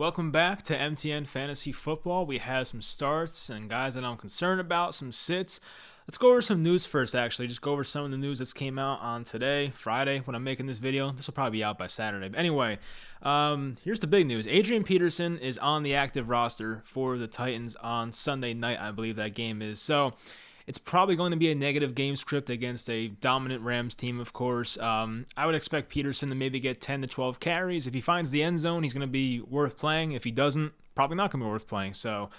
Welcome back to MTN Fantasy Football. We have some starts and guys that I'm concerned about, some sits. Let's go over some news first, actually. Just go over some of the news that's came out on today, Friday, when I'm making this video. This will probably be out by Saturday. But anyway, here's the big news. Adrian Peterson is on the active roster for the Titans on Sunday night, I believe that game is. So it's probably going to be a negative game script against a dominant Rams team, of course. I would expect Peterson to maybe get 10 to 12 carries. If he finds the end zone, he's going to be worth playing. If he doesn't, probably not going to be worth playing. So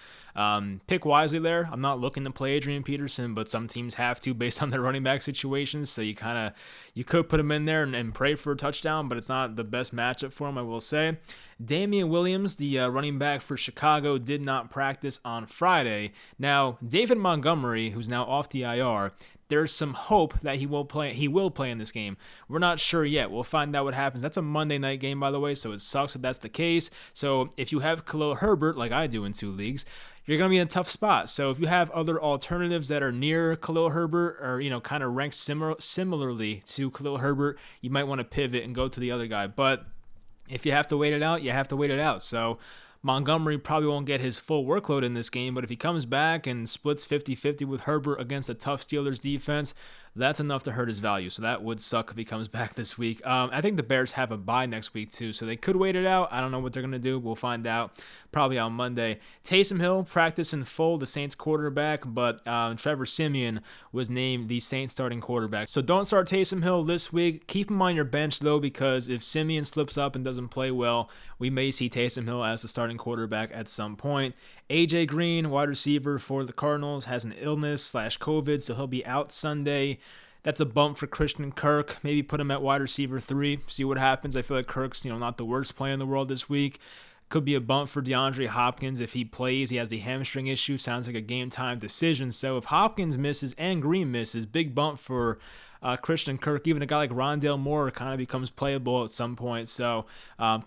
pick wisely there. I'm not looking to play Adrian Peterson, but some teams have to based on their running back situations. So you could put him in there and pray for a touchdown, but it's not the best matchup for him, I will say. Damian Williams, the running back for Chicago, did not practice on Friday. Now, David Montgomery, who's now off the IR, there's some hope that he will play in this game. We're not sure yet. We'll find out what happens. That's a Monday night game, by the way, so it sucks if that's the case. So if you have Khalil Herbert, like I do in 2 leagues, you're going to be in a tough spot. So if you have other alternatives that are near Khalil Herbert or, kind of ranked similarly to Khalil Herbert, you might want to pivot and go to the other guy. But if you have to wait it out, you have to wait it out. So Montgomery probably won't get his full workload in this game, but if he comes back and splits 50-50 with Herbert against a tough Steelers defense, that's enough to hurt his value. So that would suck if he comes back this week. I think the Bears have a bye next week too, so they could wait it out. I don't know what they're going to do. We'll find out probably on Monday. Taysom Hill practiced in full, the Saints quarterback, but Trevor Simeon was named the Saints starting quarterback. So don't start Taysom Hill this week. Keep him on your bench though, because if Simeon slips up and doesn't play well, we may see Taysom Hill as the starting quarterback at some point. AJ Green, wide receiver for the Cardinals, has an illness/COVID, so he'll be out Sunday. That's a bump for Christian Kirk. Maybe put him at wide receiver 3, see what happens. I feel like Kirk's, not the worst player in the world this week. Could be a bump for DeAndre Hopkins if he plays. He has the hamstring issue. Sounds like a game-time decision. So if Hopkins misses and Green misses, big bump for Christian Kirk. Even a guy like Rondale Moore kind of becomes playable at some point. So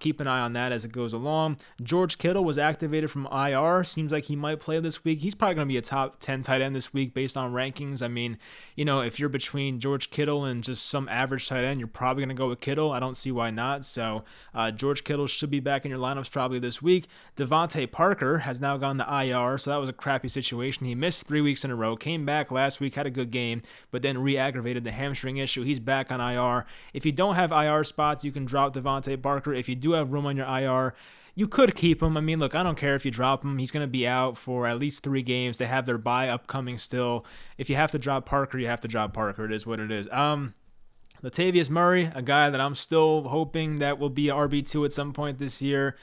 keep an eye on that as it goes along. George Kittle was activated from IR. Seems like he might play this week. He's probably going to be a top 10 tight end this week based on rankings. I mean, if you're between George Kittle and just some average tight end, you're probably going to go with Kittle. I don't see why not. So George Kittle should be back in your lineups probably this week. Devontae Parker has now gone to IR, so that was a crappy situation. He missed 3 weeks in a row, came back last week, had a good game, but then re-aggravated the hamstring issue. He's back on IR. If you don't have IR spots, you can drop Devontae Parker. If you do have room on your IR, you could keep him. I mean, look, I don't care if you drop him. He's going to be out for at least 3 games. They have their bye upcoming still. If you have to drop Parker, you have to drop Parker. It is what it is. Latavius Murray, a guy that I'm still hoping that will be RB2 at some point this year.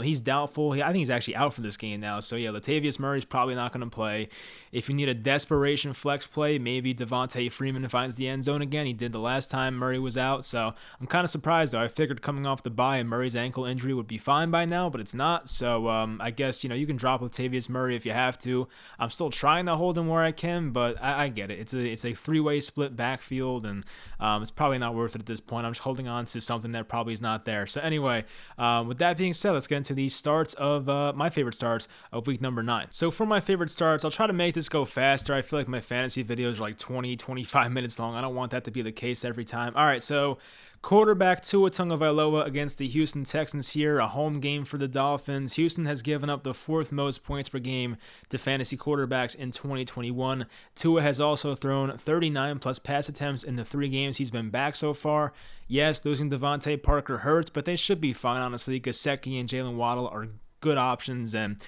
He's doubtful. I think he's actually out for this game now. So, yeah, Latavius Murray's probably not going to play. If you need a desperation flex play, maybe Devontae Freeman finds the end zone again. He did the last time Murray was out. So, I'm kind of surprised, though. I figured coming off the bye, Murray's ankle injury would be fine by now, but it's not. So, I guess, you can drop Latavius Murray if you have to. I'm still trying to hold him where I can, but I get it. It's a 3-way split backfield, and it's probably not worth it at this point. I'm just holding on to something that probably is not there. So anyway, with that being said, let's get into the starts of my favorite starts of week number 9. So for my favorite starts, I'll try to make this go faster. I feel like my fantasy videos are like 20-25 minutes long. I don't want that to be the case every time. All right, so quarterback Tua Tagovailoa against the Houston Texans here, a home game for the Dolphins. Houston has given up the 4th most points per game to fantasy quarterbacks in 2021. Tua has also thrown 39 plus pass attempts in the 3 games he's been back so far. Yes, losing Devontae Parker hurts, but they should be fine, honestly. Oseki and Jalen Waddle are good options, and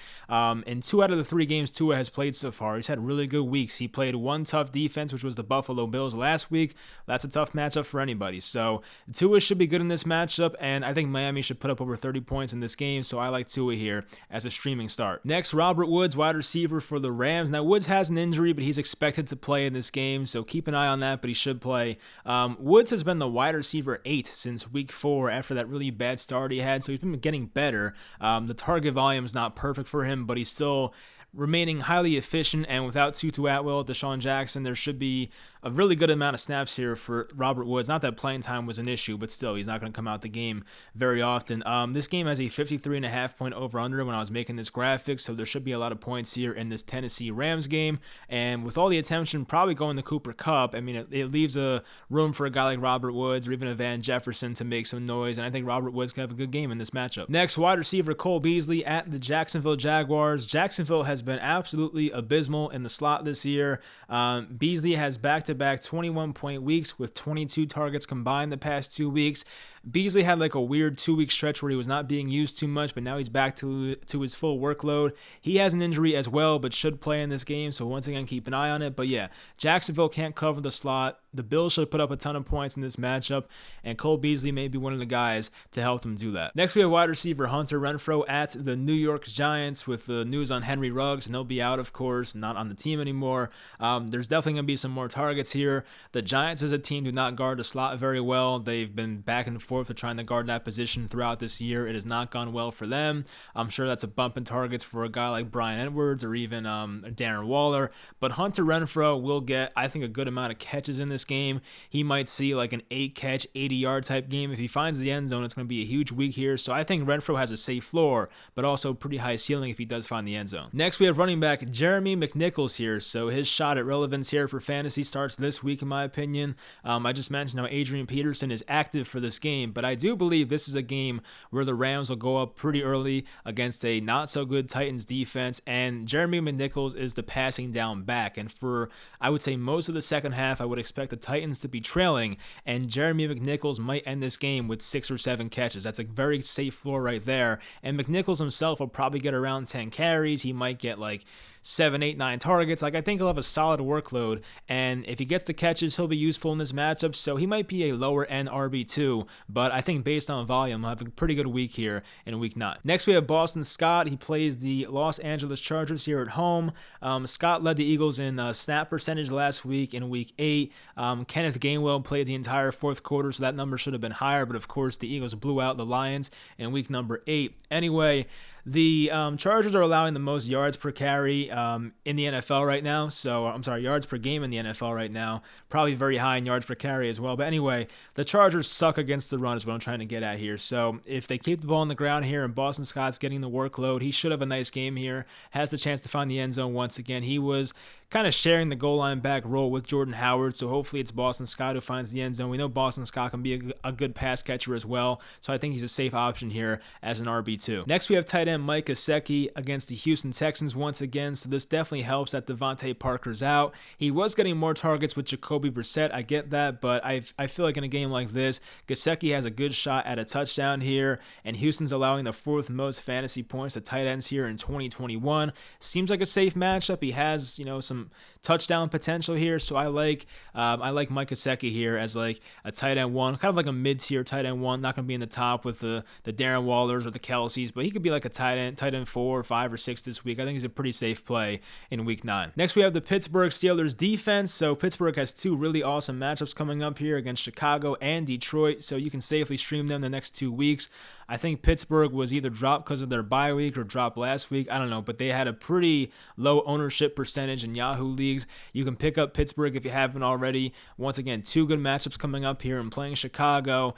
in 2 out of the 3 games Tua has played so far, he's had really good weeks. He played one tough defense, which was the Buffalo Bills last week. That's a tough matchup for anybody. So Tua should be good in this matchup, and I think Miami should put up over 30 points in this game, so I like Tua here as a streaming start. Next, Robert Woods, wide receiver for the Rams. Now, Woods has an injury, but he's expected to play in this game, so keep an eye on that, but he should play. Woods has been the wide receiver 8 since week 4 after that really bad start he had, so he's been getting better. The target volume is not perfect for him, but he's still remaining highly efficient, and without Tutu Atwell, Deshaun Jackson, there should be a really good amount of snaps here for Robert Woods. Not that playing time was an issue, but still, he's not going to come out the game very often. This game has a 53.5 point over-under when I was making this graphic, so there should be a lot of points here in this Tennessee Rams game. And with all the attention probably going to Cooper Kupp, I mean, it leaves a room for a guy like Robert Woods or even a Van Jefferson to make some noise, and I think Robert Woods can have a good game in this matchup. Next, wide receiver Cole Beasley at the Jacksonville Jaguars. Jacksonville has been absolutely abysmal in the slot this year. Beasley has back-to-back 21-point weeks with 22 targets combined the past 2 weeks. Beasley had like a weird 2-week stretch where he was not being used too much, but now he's back to his full workload. He has an injury as well, but should play in this game, so once again, keep an eye on it. But yeah, Jacksonville can't cover the slot. The Bills should put up a ton of points in this matchup, and Cole Beasley may be one of the guys to help them do that. Next, we have wide receiver Hunter Renfro at the New York Giants with the news on Henry Ruggs, and he'll be out, of course, not on the team anymore. There's definitely going to be some more targets here. The Giants as a team do not guard the slot very well. They've been back and forth to trying to guard that position throughout this year. It has not gone well for them. I'm sure that's a bump in targets for a guy like Brian Edwards or even Darren Waller, but Hunter Renfro will get, I think, a good amount of catches in this game. He might see like an 8-catch, 80-yard type game. If he finds the end zone, it's going to be a huge week here, so I think Renfro has a safe floor, but also pretty high ceiling if he does find the end zone. Next, we have running back Jeremy Mcnichols here, so his shot at relevance here for fantasy starts this week, in my opinion. I just mentioned how Adrian Peterson is active for this game, but I do believe this is a game where the Rams will go up pretty early against a not-so-good Titans defense, and Jeremy Mcnichols is the passing down back, and for, I would say, most of the second half, I would expect the Titans to be trailing, and Jeremy Mcnichols might end this game with 6 or 7 catches. That's a very safe floor right there, and Mcnichols himself will probably get around 10 carries. He might get like 7, 8, 9 targets. Like, I think he'll have a solid workload, and if he gets the catches, he'll be useful in this matchup, so he might be a lower-end RB2, but I think based on volume, he'll have a pretty good week here in week 9. Next, we have Boston Scott. He plays the Los Angeles Chargers here at home. Scott led the Eagles in snap percentage last week in week 8. Kenneth Gainwell played the entire fourth quarter, so that number should have been higher, but of course, the Eagles blew out the Lions in week number 8. Anyway, the Chargers are allowing the most yards per carry in the NFL right now. So, I'm sorry, yards per game in the NFL right now. Probably very high in yards per carry as well. But anyway, the Chargers suck against the run is what I'm trying to get at here. So, if they keep the ball on the ground here and Boston Scott's getting the workload, he should have a nice game here. Has the chance to find the end zone once again. He was kind of sharing the goal line back role with Jordan Howard, so hopefully it's Boston Scott who finds the end zone. We know Boston Scott can be a good pass catcher as well, so I think he's a safe option here as an RB2. Next, we have tight end Mike Oseki against the Houston Texans once again, so this definitely helps that Devontae Parker's out. He was getting more targets with Jacoby Brissett, I get that, but I feel like in a game like this, Oseki has a good shot at a touchdown here, and Houston's allowing the 4th most fantasy points to tight ends here in 2021. Seems like a safe matchup. He has, some touchdown potential here, so I like Mike Oseki here as like a tight end 1, kind of like a mid-tier tight end 1, not going to be in the top with the Darren Wallers or the Kelseys, but he could be like a tight end 4, 5, or 6 this week. I think he's a pretty safe play in week 9. Next, we have the Pittsburgh Steelers defense. So Pittsburgh has 2 really awesome matchups coming up here against Chicago and Detroit, so you can safely stream them the next 2 weeks. I think Pittsburgh was either dropped because of their bye week or dropped last week. I don't know, but they had a pretty low ownership percentage in Yahoo leagues. You can pick up Pittsburgh if you haven't already. Once again, 2 good matchups coming up here and playing Chicago.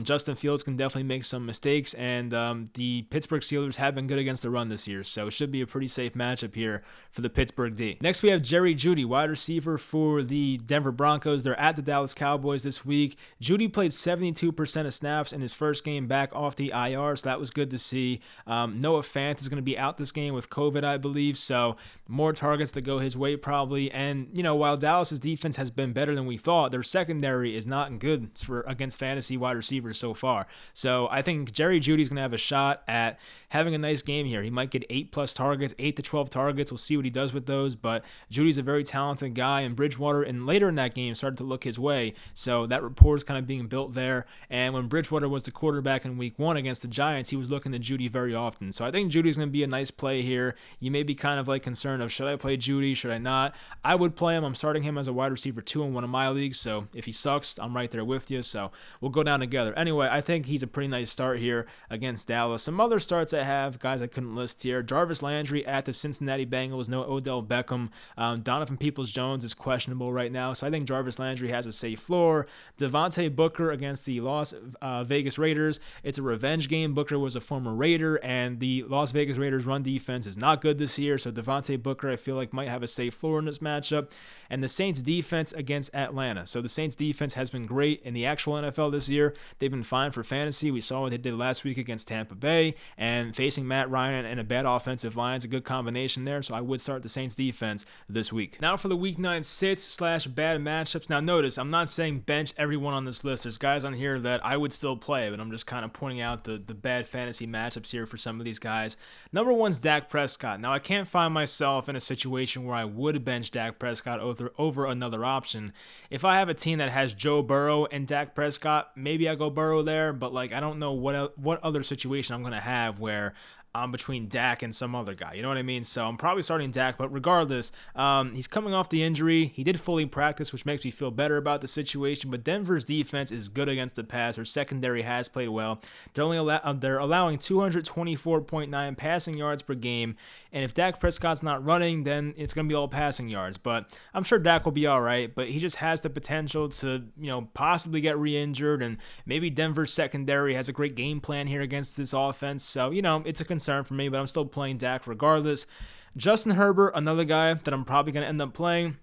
Justin Fields can definitely make some mistakes, and the Pittsburgh Steelers have been good against the run this year, so it should be a pretty safe matchup here for the Pittsburgh D. Next, we have Jerry Judy, wide receiver for the Denver Broncos. They're at the Dallas Cowboys this week. Judy played 72% of snaps in his first game back off the IR, so that was good to see. Noah Fant is going to be out this game with COVID, I believe, so more targets to go his way probably. And, while Dallas's defense has been better than we thought, their secondary is not good against fantasy wide receivers so far. So I think Jerry Judy's going to have a shot at having a nice game here. He might get 8+ targets, 8 to 12 targets. We'll see what he does with those, but Judy's a very talented guy, and Bridgewater, and later in that game, started to look his way. So that rapport is kind of being built there. And when Bridgewater was the quarterback in week 1 against the Giants, he was looking to Judy very often. So I think Judy's going to be a nice play here. You may be kind of like concerned of, should I play Judy? Should I not? I would play him. I'm starting him as a wide receiver 2 in one of my leagues. So if he sucks, I'm right there with you. So we'll go down together. Anyway, I think he's a pretty nice start here against Dallas. Some other starts I have, guys I couldn't list here. Jarvis Landry at the Cincinnati Bengals. No Odell Beckham. Donovan Peoples-Jones is questionable right now. So I think Jarvis Landry has a safe floor. Devontae Booker against the Las Vegas Raiders. It's a revenge game. Booker was a former Raider, and the Las Vegas Raiders run defense is not good this year. So Devontae Booker, I feel like, might have a safe floor in this matchup. And the Saints defense against Atlanta. So the Saints defense has been great in the actual NFL this year. They've been fine for fantasy. We saw what they did last week against Tampa Bay, and facing Matt Ryan and a bad offensive line is a good combination there. So I would start the Saints defense this week. Now for the week 9 sits/bad matchups. Now notice, I'm not saying bench everyone on this list. There's guys on here that I would still play, but I'm just kind of pointing out the bad fantasy matchups here for some of these guys. Number 1's Dak Prescott. Now I can't find myself in a situation where I would bench Dak Prescott over another option. If I have a team that has Joe Burrow and Dak Prescott, maybe I go Burrow there, but like I don't know what other situation I'm going to have where I'm between Dak and some other guy. You know what I mean? So I'm probably starting Dak, but regardless, he's coming off the injury. He did fully practice, which makes me feel better about the situation, but Denver's defense is good against the pass. Their secondary has played well. They're allowing 224.9 passing yards per game, and if Dak Prescott's not running, then it's going to be all passing yards. But I'm sure Dak will be all right, but he just has the potential to, possibly get re-injured, and maybe Denver's secondary has a great game plan here against this offense. So, it's a concern for me, but I'm still playing Dak regardless. Justin Herbert, another guy that I'm probably going to end up playing.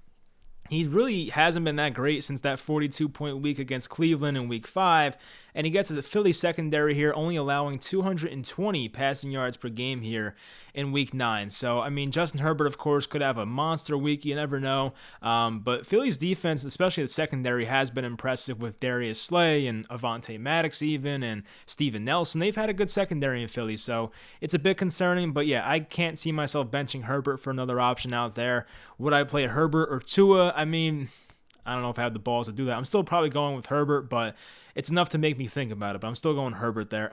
He really hasn't been that great since that 42-point week against Cleveland in week 5, and he gets a Philly secondary here, only allowing 220 passing yards per game here in week 9. So, Justin Herbert, of course, could have a monster week. You never know. But Philly's defense, especially the secondary, has been impressive with Darius Slay and Avonte Maddox even, and Steven Nelson. They've had a good secondary in Philly, so it's a bit concerning. But yeah, I can't see myself benching Herbert for another option out there. Would I play Herbert or Tua? I don't know if I have the balls to do that. I'm still probably going with Herbert, but it's enough to make me think about it. But I'm still going Herbert there.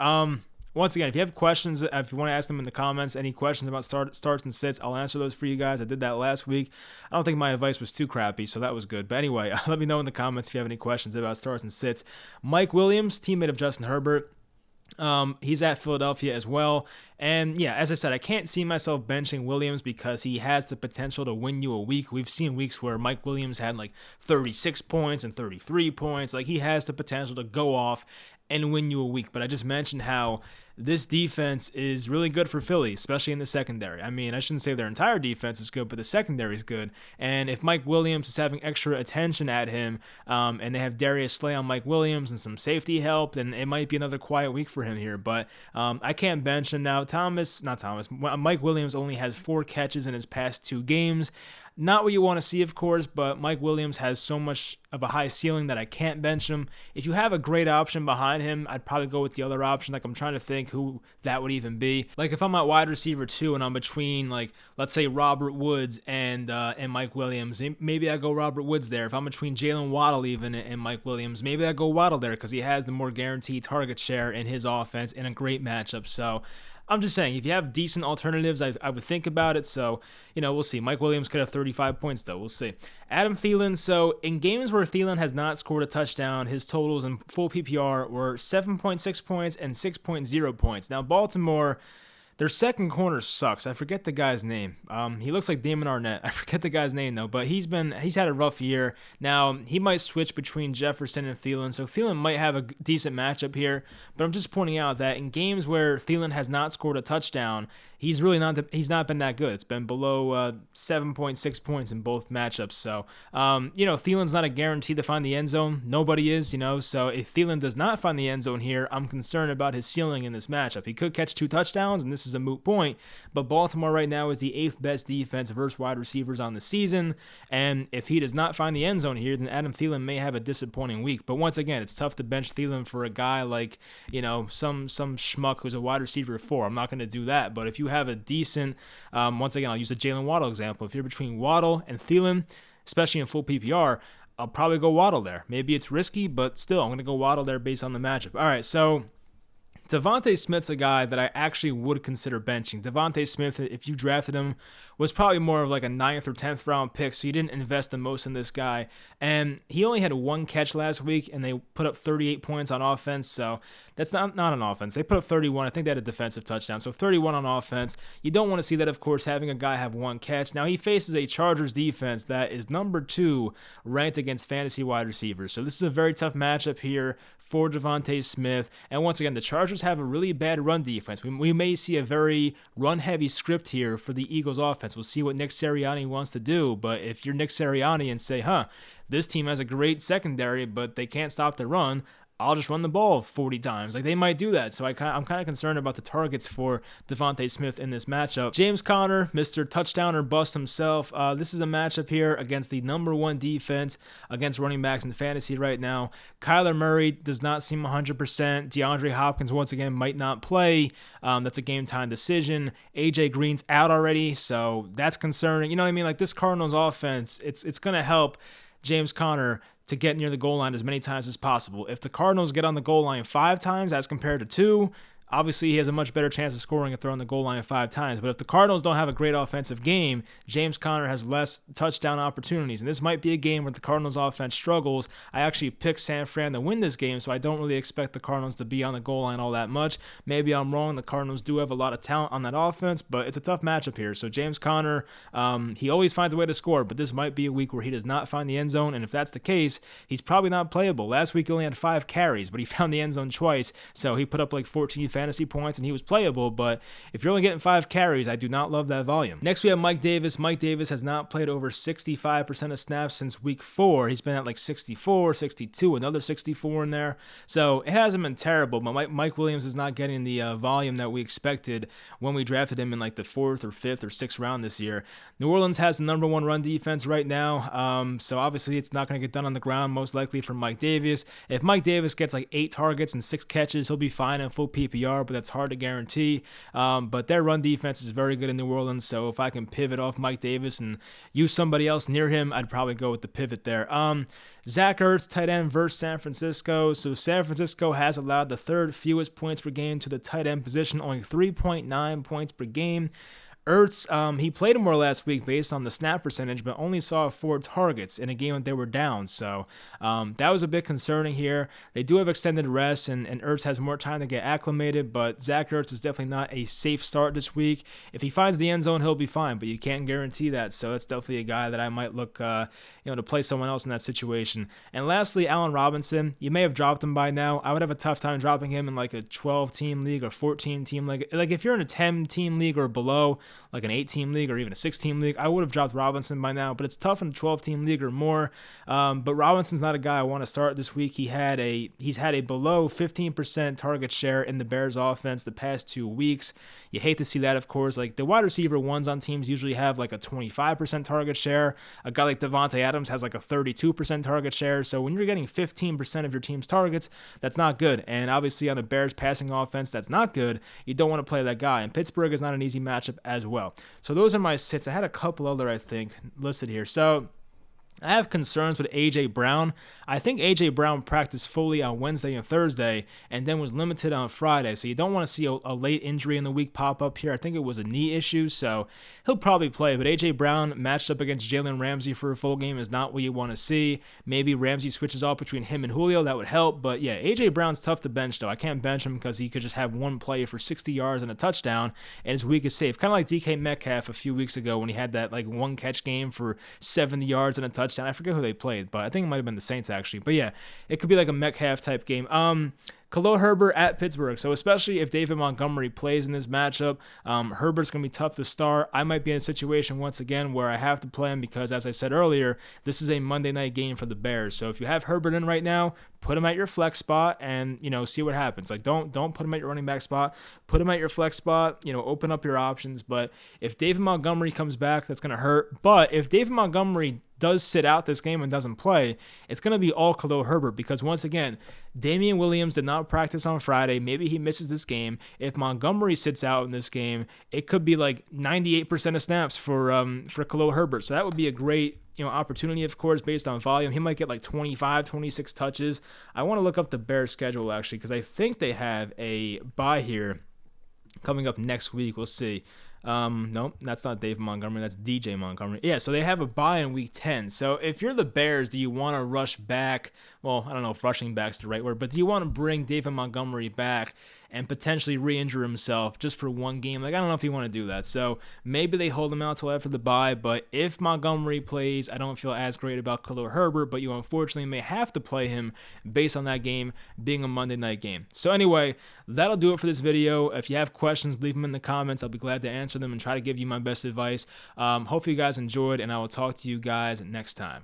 Once again, if you have questions, if you want to ask them in the comments, any questions about starts and sits, I'll answer those for you guys. I did that last week. I don't think my advice was too crappy, so that was good. But anyway, let me know in the comments if you have any questions about starts and sits. Mike Williams, teammate of Justin Herbert. He's at Philadelphia as well. And yeah, as I said, I can't see myself benching Williams because he has the potential to win you a week. We've seen weeks where Mike Williams had like 36 points and 33 points. Like, he has the potential to go off and win you a week. But I just mentioned how this defense is really good for Philly, especially in the secondary. I shouldn't say their entire defense is good, but the secondary is good. And if Mike Williams is having extra attention at him, and they have Darius Slay on Mike Williams and some safety help, then it might be another quiet week for him here. But I can't bench him now. Mike Williams only has 4 catches in his past 2 games. Not what you want to see, of course, but Mike Williams has so much of a high ceiling that I can't bench him. If you have a great option behind him, I'd probably go with the other option. Like, I'm trying to think who that would even be. Like, if I'm at wide receiver 2 and I'm between, like, let's say Robert Woods and Mike Williams, maybe I go Robert Woods there. If I'm between Jalen Waddle even and Mike Williams, maybe I go Waddle there because he has the more guaranteed target share in his offense in a great matchup. So I'm just saying, if you have decent alternatives, I would think about it. So, we'll see. Mike Williams could have 35 points, though. We'll see. Adam Thielen. So, in games where Thielen has not scored a touchdown, his totals in full PPR were 7.6 points and 6.0 points. Now, Baltimore, their second corner sucks. I forget the guy's name. He looks like Damon Arnett. I forget the guy's name, though. But he's had a rough year. Now, he might switch between Jefferson and Thielen. So Thielen might have a decent matchup here. But I'm just pointing out that in games where Thielen has not scored a touchdown, he's not been that good. It's been below 7.6 points in both matchups. So, Thielen's not a guarantee to find the end zone. Nobody is, So if Thielen does not find the end zone here, I'm concerned about his ceiling in this matchup. He could catch 2 touchdowns, and this is a moot point. But Baltimore right now is the 8th best defense versus wide receivers on the season. And if he does not find the end zone here, then Adam Thielen may have a disappointing week. But once again, it's tough to bench Thielen for a guy like, some schmuck who's a wide receiver 4. I'm not going to do that. But if you have a decent, once again, I'll use the Jalen Waddle example. If you're between Waddle and Thielen, especially in full PPR, I'll probably go Waddle there. Maybe it's risky, but still, I'm going to go Waddle there based on the matchup. All right, so Devonta Smith's a guy that I actually would consider benching. Devonta Smith, if you drafted him, was probably more of like a 9th or 10th round pick, so you didn't invest the most in this guy. And he only had 1 catch last week, and they put up 38 points on offense, so that's not on offense. They put up 31. I think they had a defensive touchdown, so 31 on offense. You don't want to see that, of course, having a guy have 1 catch. Now, he faces a Chargers defense that is number 2 ranked against fantasy wide receivers, so this is a very tough matchup here for Devonta Smith. And once again, the Chargers have a really bad run defense. We may see a very run-heavy script here for the Eagles offense. We'll see what Nick Sirianni wants to do, but if you're Nick Sirianni and say, this team has a great secondary, but they can't stop the run, I'll just run the ball 40 times. Like, they might do that. So I'm kind of concerned about the targets for Devonta Smith in this matchup. James Conner, Mr. Touchdown or Bust himself. This is a matchup here against the number 1 defense against running backs in fantasy right now. Kyler Murray does not seem 100%. DeAndre Hopkins, once again, might not play. That's a game-time decision. AJ Green's out already, so that's concerning. You know what I mean? Like, this Cardinals offense, it's going to help James Conner to get near the goal line as many times as possible. If the Cardinals get on the goal line 5 times as compared to 2, obviously he has a much better chance of scoring if they're on the goal line 5 times. But if the Cardinals don't have a great offensive game, James Conner has less touchdown opportunities. And this might be a game where the Cardinals offense struggles. I actually picked San Fran to win this game, so I don't really expect the Cardinals to be on the goal line all that much. Maybe I'm wrong. The Cardinals do have a lot of talent on that offense, but it's a tough matchup here. So James Conner, he always finds a way to score, but this might be a week where he does not find the end zone. And if that's the case, he's probably not playable. Last week he only had 5 carries, but he found the end zone twice. So he put up like 14 fantasy points and he was playable, but if you're only getting 5 carries, I do not love that volume. Next we have Mike Davis. Mike Davis has not played over 65% of snaps since week 4. He's been at like 64, 62, another 64 in there. So it hasn't been terrible, but Mike Williams is not getting the volume that we expected when we drafted him in like the 4th or 5th or 6th round this year. New Orleans has the number 1 run defense right now, so obviously it's not going to get done on the ground, most likely for Mike Davis. If Mike Davis gets like 8 targets and 6 catches, he'll be fine in full PPR, but that's hard to guarantee. But their run defense is very good in New Orleans, so if I can pivot off Mike Davis and use somebody else near him, I'd probably go with the pivot there. Zach Ertz, tight end versus San Francisco. So San Francisco has allowed the 3rd fewest points per game to the tight end position, only 3.9 points per game. Ertz, he played more last week based on the snap percentage, but only saw 4 targets in a game that they were down. So that was a bit concerning here. They do have extended rest, and Ertz has more time to get acclimated, but Zach Ertz is definitely not a safe start this week. If he finds the end zone, he'll be fine, but you can't guarantee that. So that's definitely a guy that I might look to play someone else in that situation. And lastly, Allen Robinson. You may have dropped him by now. I would have a tough time dropping him in like a 12-team league or 14-team league. Like if you're in a 10-team league or below, like an 8-team league or even a 6-team league, I would have dropped Robinson by now, but it's tough in a 12-team league or more. But Robinson's not a guy I want to start this week. He's had a below 15% target share in the Bears offense the past 2 weeks. You hate to see that, of course. Like the wide receiver ones on teams usually have like a 25% target share. A guy like Devontae Adams has like a 32% target share. So when you're getting 15% of your team's targets, that's not good. And obviously on a Bears passing offense, that's not good. You don't want to play that guy. And Pittsburgh is not an easy matchup as well. So those are my sits. I had a couple other, I think, listed here. So I have concerns with A.J. Brown. I think A.J. Brown practiced fully on Wednesday and Thursday and then was limited on Friday. So you don't want to see a late injury in the week pop up here. I think it was a knee issue, so he'll probably play. But A.J. Brown matched up against Jalen Ramsey for a full game is not what you want to see. Maybe Ramsey switches off between him and Julio. That would help. But yeah, A.J. Brown's tough to bench, though. I can't bench him because he could just have one play for 60 yards and a touchdown, and his week is safe. Kind of like DK Metcalf a few weeks ago when he had that like one catch game for 70 yards and a touchdown. I forget who they played, but I think it might have been the Saints actually. But yeah, it could be like a Metcalf type game. Khalil Herbert at Pittsburgh. So especially if David Montgomery plays in this matchup, Herbert's going to be tough to start. I might be in a situation once again where I have to play him because, as I said earlier, this is a Monday night game for the Bears. So if you have Herbert in right now, put him at your flex spot and, see what happens. Like don't put him at your running back spot. Put him at your flex spot, open up your options. But if David Montgomery comes back, that's going to hurt. But if David Montgomery does sit out this game and doesn't play, it's going to be all Khalil Herbert because, once again, Damian Williams did not practice on Friday. Maybe he misses this game. If Montgomery sits out in this game, it could be like 98% of snaps for Khalil Herbert. So that would be a great opportunity, of course, based on volume. He might get like 25, 26 touches. I want to look up the Bears' schedule, actually, because I think they have a bye here coming up next week. We'll see. Nope, that's not Dave Montgomery. That's DJ Montgomery. Yeah, so they have a bye in week 10. So if you're the Bears, do you want to rush back? Well, I don't know if rushing back's the right word, but do you want to bring David Montgomery back and potentially re-injure himself just for one game? Like, I don't know if you want to do that. So maybe they hold him out till after the bye. But if Montgomery plays, I don't feel as great about Khalil Herbert, but you unfortunately may have to play him based on that game being a Monday night game. So anyway, that'll do it for this video. If you have questions, leave them in the comments. I'll be glad to answer them and try to give you my best advice. Hopefully you guys enjoyed, and I will talk to you guys next time.